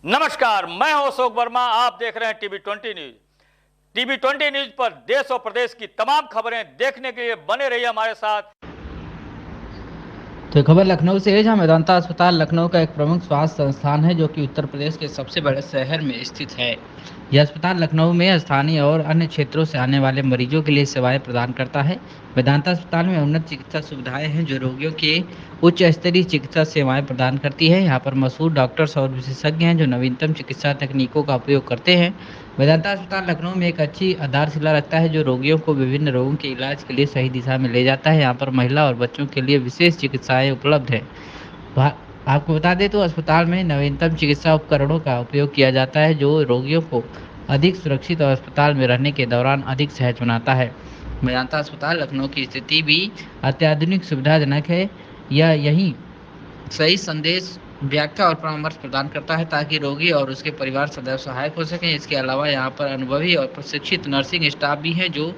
नमस्कार, मैं हूं अशोक वर्मा। आप देख रहे हैं टीवी 20 न्यूज। टीवी 20 न्यूज पर देश और प्रदेश की तमाम खबरें देखने के लिए बने रहिए हमारे साथ। तो खबर लखनऊ से है, जहां मेदांता अस्पताल लखनऊ का एक प्रमुख स्वास्थ्य संस्थान है जो कि उत्तर प्रदेश के सबसे बड़े शहर में स्थित है। यह अस्पताल लखनऊ में स्थानीय और अन्य क्षेत्रों से आने वाले मरीजों के लिए सेवाएं प्रदान करता है। मेदांता अस्पताल में उन्नत चिकित्सा सुविधाएं हैं जो रोगियों के उच्च स्तरीय चिकित्सा सेवाएं प्रदान करती है। यहाँ पर मशहूर डॉक्टर्स और विशेषज्ञ हैं जो नवीनतम चिकित्सा तकनीकों का उपयोग करते हैं। वेदांता अस्पताल लखनऊ में एक अच्छी आधारशिला रखता है जो रोगियों को विभिन्न रोगों के इलाज के लिए सही दिशा में ले जाता है। यहाँ पर महिला और बच्चों के लिए विशेष चिकित्साएं उपलब्ध हैं। आपको बता दें तो अस्पताल में नवीनतम चिकित्सा उपकरणों का उपयोग किया जाता है जो रोगियों को अधिक सुरक्षित और अस्पताल में रहने के दौरान अधिक सहज बनाता है। मेदांता अस्पताल लखनऊ की स्थिति भी अत्याधुनिक सुविधाजनक है। यह यही सही संदेश, व्याख्या और परामर्श प्रदान करता है ताकि रोगी और उसके परिवार सदैव सहायक हो सकें। इसके अलावा यहाँ पर अनुभवी और प्रशिक्षित नर्सिंग स्टाफ भी है जो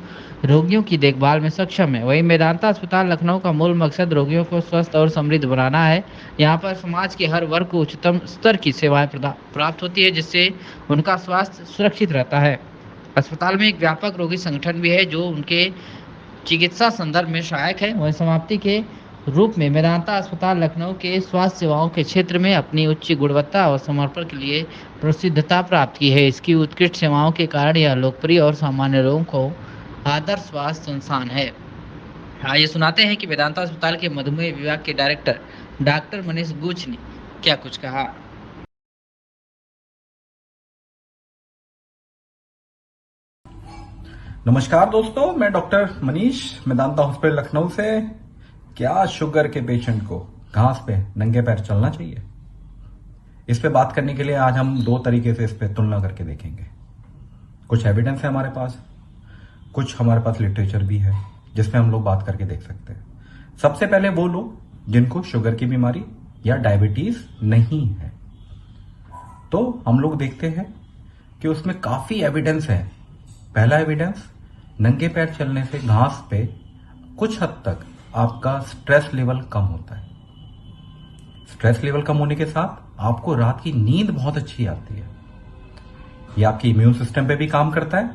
रोगियों की देखभाल में सक्षम है। वहीं मेदांता अस्पताल लखनऊ का मूल मकसद रोगियों को स्वस्थ और समृद्ध बनाना है। यहाँ पर समाज के हर वर्ग को उच्चतम स्तर की सेवाएं प्राप्त होती है जिससे उनका स्वास्थ्य सुरक्षित रहता है। अस्पताल में एक व्यापक रोगी संगठन भी है जो उनके चिकित्सा संदर्भ में सहायक है। वहीं समाप्ति के रूप में मेदांता अस्पताल लखनऊ के स्वास्थ्य सेवाओं के क्षेत्र में अपनी उच्च गुणवत्ता और समर्पण के लिए प्रसिद्धता प्राप्त की है। इसकी उत्कृष्ट सेवाओं के कारण यह लोकप्रिय और सामान्य लोगों को आदर्श स्वास्थ्य संस्थान है। आइए सुनाते हैं कि वेदांता अस्पताल के मधुमेह विभाग के डायरेक्टर डॉक्टर मनीष गुच ने क्या कुछ कहा। नमस्कार दोस्तों, मैं डॉक्टर मनीष मेदांता हॉस्पिटल लखनऊ से। क्या शुगर के पेशेंट को घास पे नंगे पैर चलना चाहिए? इस पे बात करने के लिए आज हम दो तरीके से इस पे तुलना करके देखेंगे। कुछ एविडेंस है हमारे पास, कुछ हमारे पास लिटरेचर भी है जिसमें हम लोग बात करके देख सकते हैं। सबसे पहले वो लोग जिनको शुगर की बीमारी या डायबिटीज नहीं है, तो हम लोग देखते हैं कि उसमें काफी एविडेंस है। पहला एविडेंस, नंगे पैर चलने से घास पे कुछ हद तक आपका स्ट्रेस लेवल कम होता है। स्ट्रेस लेवल कम होने के साथ आपको रात की नींद बहुत अच्छी आती है। ये आपकी इम्यून सिस्टम पे भी काम करता है,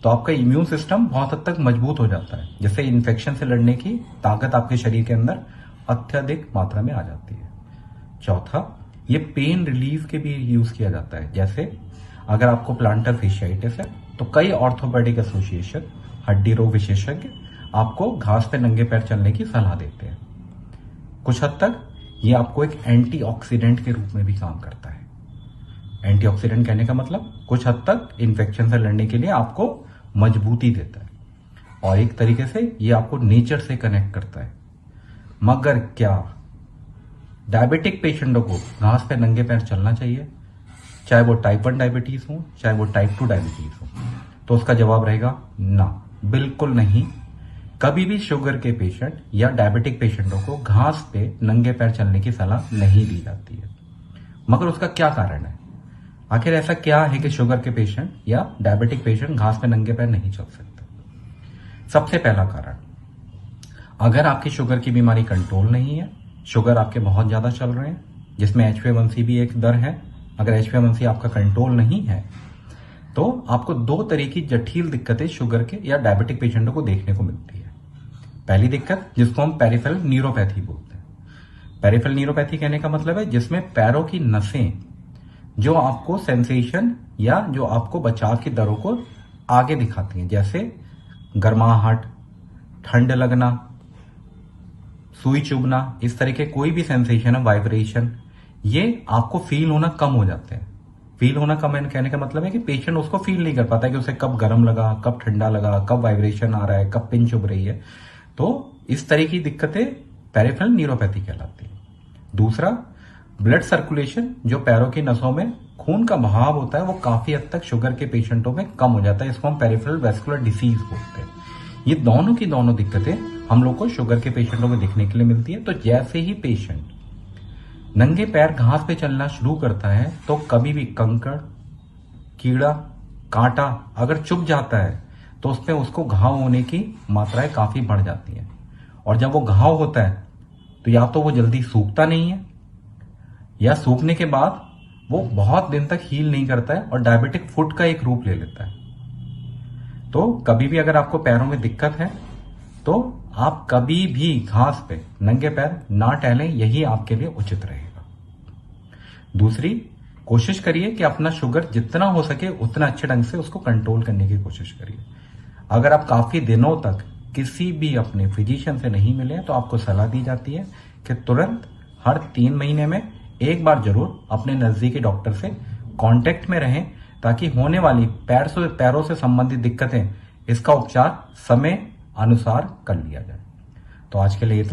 तो आपका इम्यून सिस्टम बहुत हद तक मजबूत हो जाता है, जिससे इन्फेक्शन से लड़ने की ताकत आपके शरीर के अंदर अत्यधिक मात्रा में आ जाती है। चौथा, ये पेन रिलीफ के भी यूज किया जाता है। जैसे अगर आपको प्लांटर फेशियाइटिस है तो कई ऑर्थोपेडिक एसोसिएशन, हड्डी रोग विशेषज्ञ आपको घास पे नंगे पैर चलने की सलाह देते हैं। कुछ हद तक ये आपको एक एंटीऑक्सीडेंट के रूप में भी काम करता है। एंटीऑक्सीडेंट कहने का मतलब कुछ हद तक इन्फेक्शन से लड़ने के लिए आपको मजबूती देता है, और एक तरीके से ये आपको नेचर से कनेक्ट करता है। मगर क्या डायबिटिक पेशेंटों को घास पे नंगे पैर चलना चाहिए, चाहे वो टाइप 1 डायबिटीज हो चाहे वो टाइप 2 डायबिटीज हो? तो उसका जवाब रहेगा ना, बिल्कुल नहीं। कभी भी शुगर के पेशेंट या डायबिटिक पेशेंटों को घास पे नंगे पैर चलने की सलाह नहीं दी जाती है। मगर उसका क्या कारण है? आखिर ऐसा क्या है कि शुगर के पेशेंट या डायबिटिक पेशेंट घास पे नंगे पैर नहीं चल सकते? सबसे पहला कारण, अगर आपकी शुगर की बीमारी कंट्रोल नहीं है, शुगर आपके बहुत ज्यादा चल रहे हैं, जिसमें HbA1c भी एक दर है, अगर HbA1c आपका कंट्रोल नहीं है तो आपको दो तरह की जटिल दिक्कतें शुगर के या डायबिटिक पेशेंटों को देखने को मिलती है। पहली दिक्कत, जिसको हम पेरिफेरल न्यूरोपैथी बोलते हैं। पेरिफेरल न्यूरोपैथी कहने का मतलब है जिसमें पैरों की नसें जो आपको सेंसेशन या जो आपको बचाव की दरों को आगे दिखाती हैं, जैसे गर्माहट, ठंड लगना, सुई चुभना, इस तरह के कोई भी सेंसेशन है, वाइब्रेशन, ये आपको फील होना कम हो जाते हैं। फील होना कम कहने का मतलब है कि पेशेंट उसको फील नहीं कर पाता कि उसे कब गर्म लगा, कब ठंडा लगा, कब वाइब्रेशन आ रहा है, कब पिन चुभ रही है। तो इस तरह की दिक्कतें पेरिफेरल न्यूरोपैथी कहलाती है। दूसरा, ब्लड सर्कुलेशन, जो पैरों की नसों में खून का बहाव होता है वो काफी हद तक शुगर के पेशेंटों में कम हो जाता है। इसको हम पेरिफेरल वैस्कुलर डिसीज बोलते हैं। ये दोनों की दोनों दिक्कतें हम लोग को शुगर के पेशेंटों को देखने के लिए मिलती है। तो जैसे ही पेशेंट नंगे पैर घास पे चलना शुरू करता है तो कभी भी कंकड़, कीड़ा, कांटा अगर चुभ जाता है तो उसमें उसको घाव होने की मात्राएं काफी बढ़ जाती हैं। और जब वो घाव होता है तो या तो वो जल्दी सूखता नहीं है, या सूखने के बाद वो बहुत दिन तक हील नहीं करता है और डायबिटिक फुट का एक रूप ले लेता है। तो कभी भी अगर आपको पैरों में दिक्कत है तो आप कभी भी घास पे नंगे पैर ना टहलें, यही आपके लिए उचित रहेगा। दूसरी, कोशिश करिए कि अपना शुगर जितना हो सके उतना अच्छे ढंग से उसको कंट्रोल करने की कोशिश करिए। अगर आप काफी दिनों तक किसी भी अपने फिजिशियन से नहीं मिले तो आपको सलाह दी जाती है कि तुरंत हर 3 महीने में एक बार जरूर अपने नजदीकी डॉक्टर से कांटेक्ट में रहें, ताकि होने वाली पैरों से संबंधित दिक्कतें, इसका उपचार समय अनुसार कर लिया जाए। तो आज के लिए